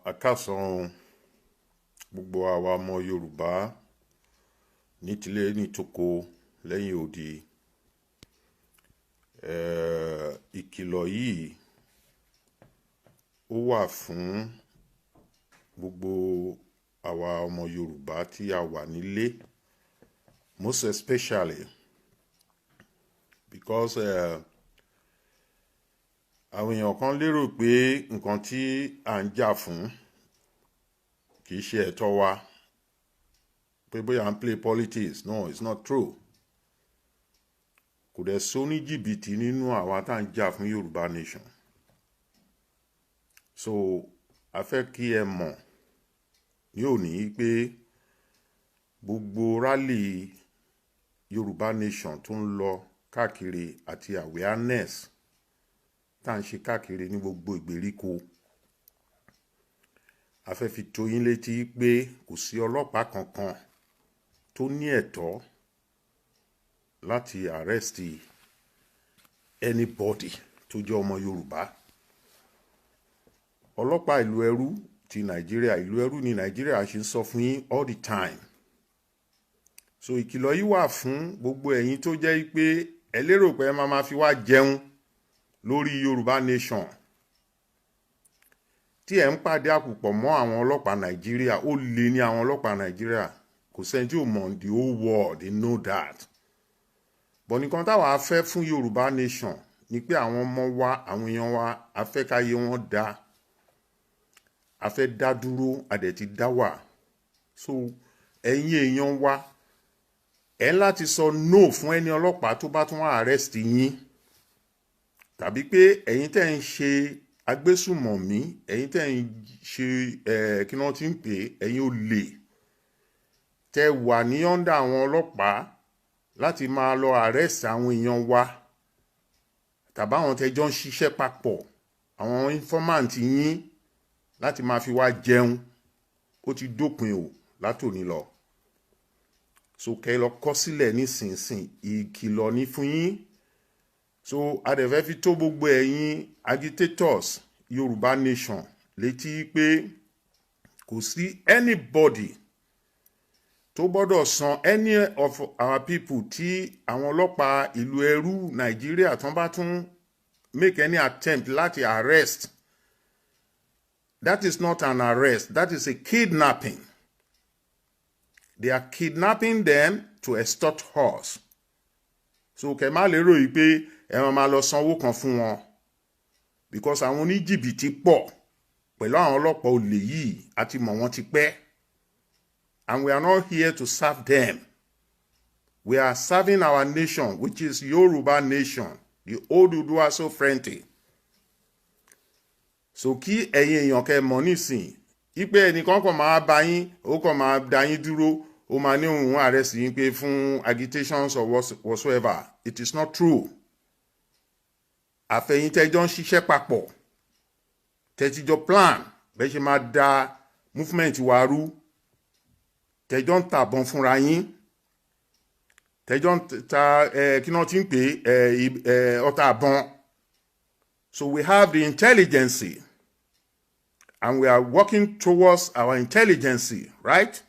Àkàsán gbogbo àwa ọmọ Yorùbá ní tilé ní toko lẹ́yìn odi. Ìkìlọ̀ yìí ó wà fún gbogbo àwa ọmọ Yorùbá tí a wà nílé, most especially because àwọn èèyàn kan lérò pé nǹkan tí à ń jà fún kì í ṣe ẹ̀tọ́ wa, pé bóyá à ń play politics. No, it's not true. Kò dẹ̀ sóní jìbìtì nínú àwa tá à ń jà fún Yorùbá nation. So a fẹ́ kí ẹ mọ̀ ní òní pé gbogbo rally Yorùbá nation tó ń lọ káàkiri àti awareness tá à ń ṣe káàkiri ní gbogbo ìgbèríko, a fẹ́ fi tó yín létí pé kò sí ọlọ́pàá kankan tó ní ẹ̀tọ́ láti arrest anybody tó jẹ́ ọmọ Yorùbá. Ọlọ́pàá ìlú ẹrú ti Nàìjíríà, ìlú ẹrú ní Nàìjíríà ṣe ń sọ fún yín all the time. So ìkìlọ̀ yìí wà fún gbogbo ẹ̀yin tó jẹ́ pé ẹ lérò pé ẹ máa fi wá jẹun lórí Yorùbá nation, tí ẹ ń pàdé àpòpọ̀ mọ́ àwọn ọlọ́pàá Nàìjíríà. Ó lè ní àwọn ọlọ́pàá Nàìjíríà, kò sẹ́ni tí ò mọ̀, the whole world they know that. But nìkan táwa fẹ́ fún Yorùbá nation ni pé àwọn ọmọ wa, àwọn èèyàn wa, a fẹ́ káyé wọn dá, a fẹ́ dá dúró, a dẹ̀ ti dá wà. So ẹ̀yin èèyàn wa, ẹ láti sọ no fún ẹni ọlọ́pàá tó bá tún wá arrest yín, tàbí pé ẹ̀yin tẹ́ ń ṣe agbésùmọ̀mí, ẹ̀yin tẹ́ ń ṣe kí wọ́n ti ń pè, ẹ̀yin olè tẹ́ wà ní under àwọn ọlọ́pàá láti máa lọ arrest àwọn èèyàn wa, tàbí àwọn tẹ́ jọ ń ṣiṣẹ́ papọ̀, àwọn informant yín láti máa fi wá jẹun. Ó ti dópin o látòní lọ. So kẹ́ lọ kọ sílẹ̀ nísinsìnyí, ìkìlọ̀ ní fún yín. So a dẹ̀ fẹ́ fi tó gbogbo ẹ̀yin agitators Yorùbá nation létí pé kò sí anybody tó gbọ́dọ̀ san any of our people tí àwọn ọlọ́pàá ìlú ẹrú Nàìjíríà tán bá tún make any attempt láti arrest. That is not an arrest, that is a kidnapping. They are kidnapping them to extort us. So kẹ́ má lérò yìí pé ẹ máa lọ sanwó kan fún wọn, because àwọn oníjìbìtì pọ̀ pẹ̀lú àwọn ọlọ́pàá olè yìí, àti mọ̀ wọ́n ti pẹ́. And we are not here to serve them. We are serving our nation, which is Yoruba nation, the Oduduwa sovereignty. So kí ẹ̀yin èèyàn kẹ́ mọ̀ nísìn ipe ẹnìkan kàn máa bá yín, ó kàn máa dá yín dúró, ó máa ní òun arrest yín pé fún agitations or whatsoever. It is not true. Àfẹ̀yìn tẹ́jọ́ ń ṣiṣẹ́ papọ̀, tẹ́tíjọ́ plan bẹ́ẹ̀ ṣe máa da movement wa rú, tẹ́jọ́ ń tàbọn fúnra yín, tẹ́jọ́ ń ta kí náà ti ń pè ọta àbọn. So we have the intelligence, and we are working towards our intelligence, right?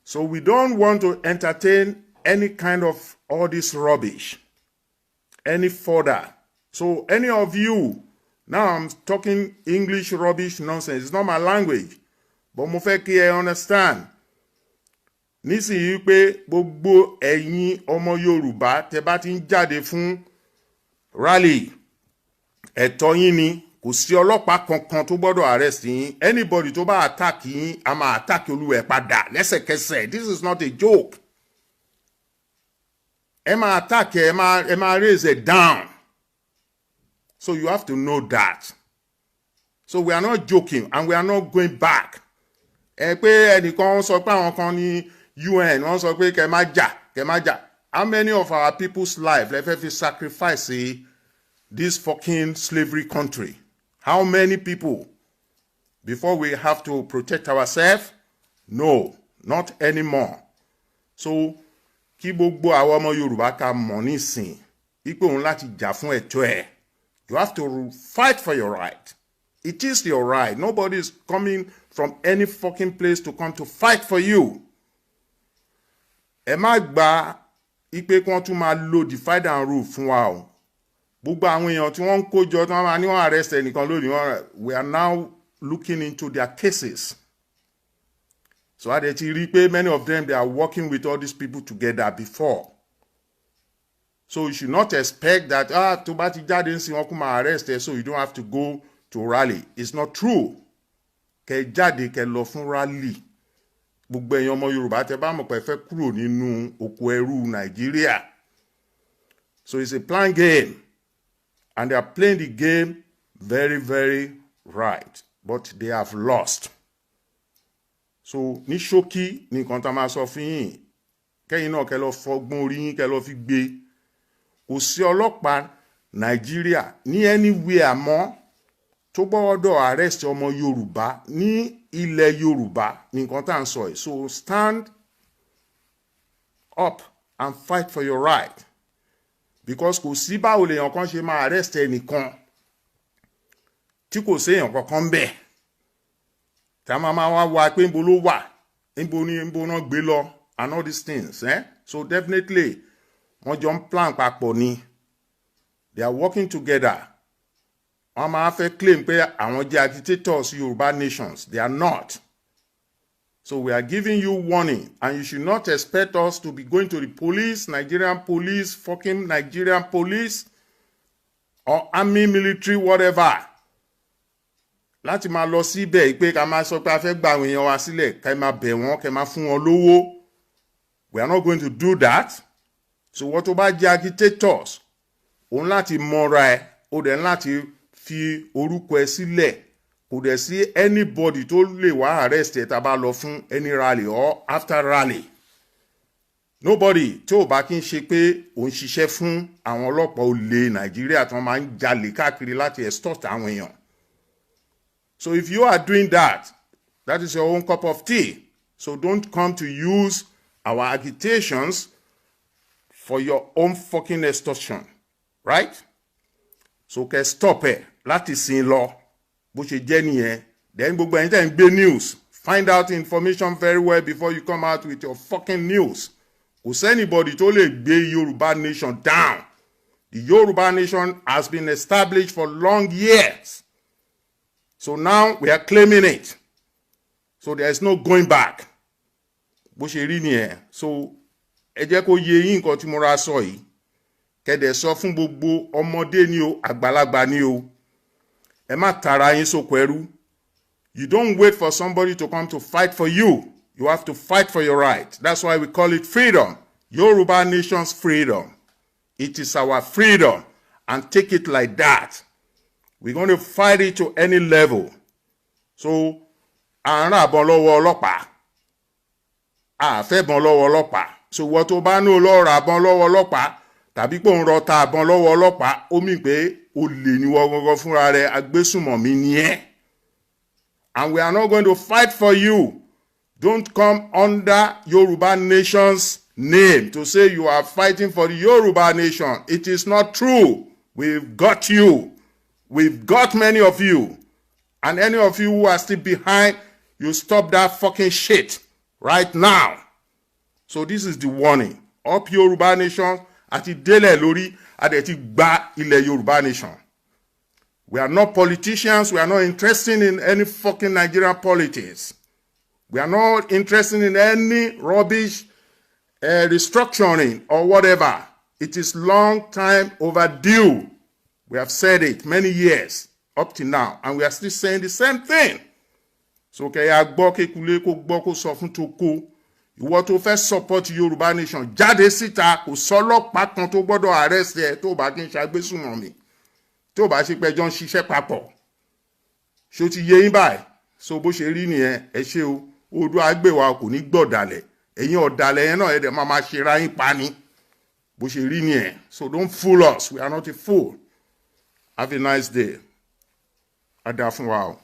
So we don't want to entertain any kind of all this rubbish any further. So any of you, now I'm talking English rubbish nonsense, it's not my language, but mo fẹ́ kí ẹ understand. Nísìnyí pé gbogbo ẹ̀yin ọmọ Yorùbá tẹ́ bá ti ń jáde fún rally, ẹ̀tọ́ yín ni, kò sí ọlọ́pàá kankan tó gbọ́dọ̀ arrest yín. Anybody tó bá attack yín, a máa attack olúwẹ̀ padà lẹ́sẹ̀kẹsẹ̀. This is not a joke. Ẹ máa attack ẹ máa raise it down. So you have to know that. So we are not joking, and we are not going back. Ẹ pé ẹnìkan sọ pé àwọn kan ní UN wọ́n sọ pé kẹ́ má jà. How many of our people's life lẹ fẹ́ fi sacrifice this fucking slavery country? How many people before we have to protect ourselves? No, not anymore. So kí gbogbo àwọn ọmọ Yorùbá ká mọ̀ nísìn ipò òun láti jà fún ẹ̀tọ́ ẹ̀. You have to fight for your right. It is your right. Nobody is coming from any fucking place to come to fight for you. Ẹ má gba ipe kí wọ́n tún máa lo divide and rule fún wa o. Gbogbo àwọn èèyàn tí wọ́n ń kó jọ tí wọ́n máa ní wọ́n arrest ẹnìkan lónìí, we are now looking into their cases. So I did see many of them, they are working with all these people together before. So you should not expect that, tó bá ti jáde ń sin wọn kó máa arrest ẹ, so you don't have to go to rally. It's not true. Kẹ jáde kẹ lọ fún rally. Gbogbo èèyàn ọmọ Yorùbá tẹ bá mọ̀ pé fẹ́ kúrò nínú oko ẹrú Nàìjíríà. So it's a planned game. And they are playing the game very, very right. But they have lost. So ní ṣókí ní nǹkan tá máa sọ fún yín. Kẹ́yìn náà kẹ́ lọ fọgbọ́n orí yín kẹ́ lọ fi gbé. Kò sí ọlọ́pàá Nàìjíríà ní anywhere mọ́ tó gbọ́dọ̀ arrest ọmọ Yorùbá ní ilẹ̀ Yorùbá ní nǹkan tá ń sọ yìí. So stand up and fight for your right. Because kò sí báwo lèèyàn kan ṣe máa arrest ẹnìkan tí kò séèyàn kankan bẹ́ẹ̀. Tá máa wá wá pé níbo ló wà, níbo náà gbé lọ, and all these things. So definitely, wọ́n jọ ń plan papọ̀ ni. They are working together. Wọ́n máa fẹ́ claim pé àwọn jẹ́ agitators Yorùbá nations. They are not. So we are giving you warning, and you should not expect us to be going to the police, Nigerian police, fucking Nigerian police, or army, military, whatever. Láti máa lọ síbẹ̀ pé ká máa sọ pé a fẹ́ gba àwọn èèyàn wa sílẹ̀, ká máa bẹ̀ wọ́n, ká máa fún wọn lówó. We are not going to do that. So wọ́n tó bá jẹ́ agitators, òun láti mọ́ra ẹ̀, ó dẹ̀ láti fi orúkọ ẹ̀ sílẹ̀. Kò dẹ̀ sí anybody tó lè wá arrest ẹ̀ tá bá lọ fún any rally or after rally. Nobody tó bá kí ń ṣe pé òun ṣiṣẹ́ fún àwọn ọlọ́pàá olè Nàìjíríà tí wọ́n máa ń jalè káàkiri láti extort àwọn èèyàn. So if you are doing that, that is your own cup of tea. So don't come to use our agitations for your own fucking extortion. Right? So kẹ́ stop ẹ̀ láti sin lọ. Bó ṣe jẹ́ nìyẹn. Then gbogbo ẹ̀yin tẹ́ ń gbé news. Find out information very well before you come out with your fucking news. Kò sẹ́nibody tó lè gbé Yorùbá nation down. The Yorùbá nation has been established for long years. So now we are claiming it. So there is no going back. Bó ṣe rí nìyẹn. So ẹ jẹ́ kó yé yín nǹkan tí mo ra sọ yìí. Kẹ́dẹ̀ sọ fún gbogbo ọmọdé ni o, àgbàlagbà ni o. Ẹ má tara yín sóko ẹrú. You don't wait for somebody to come to fight for you. You have to fight for your right. That's why we call it freedom. Yoruba nation's freedom. It is our freedom. And take it like that. We're going to fight it to any level. So, à ń rà bọ́n lọ́wọ́ ọlọ́pàá. À fẹ́ bọ́n lọ́wọ́ ọlọ́pàá. So, wọ́n tó bá ní olóò rà bọ́n lọ́wọ́ ọlọ́pàá, tàbí pé òun rọ ta bọ́n lọ́wọ́ ọlọ́pàá, ó mì pé olè ni wọ́n gangan fúnra rẹ̀, agbésùmọ̀mí ni ẹ́. And we are not going to fight for you. Don't come under Yoruba nation's name to say you are fighting for the Yoruba nation. It is not true. We've got you. We've got many of you. And any of you who are still behind, you stop that fucking shit right now. So this is the warning. Up Yoruba nation, àti délẹ̀ lórí, àti gba ilẹ̀ Yoruba nation. We are not politicians. We are not interested in any fucking Nigerian politics. We are not interested in any rubbish restructuring or whatever. It is long time overdue. We have said it many years up to now, and we are still saying the same thing. So kẹ́ ya gbọ́ kékulé kó gbọ́ kó sọ fún toko. Ìwọ tó fẹ́ support Yorùbá nation jáde síta, kò sọ́lọ́pàá kan tó gbọ́dọ̀ arrest ẹ tó bá kí n ṣàgbésùmọ̀mí. Tó bá ṣe pé jọ ń ṣiṣẹ́ papọ̀. Ṣó ti yé yín báyìí? So bó ṣe rí nìyẹn, ẹ ṣé o. Oòduà gbè wá kò ní gbọ̀dàlẹ̀. Ẹ̀yin ọ̀dàlẹ̀ yẹn náà ẹ dẹ̀ máa ṣe ra yín pa ni. Bó ṣe rí nìyẹn. So don't fool us. We are not a fool. Have a nice day. Á dá fún wa o.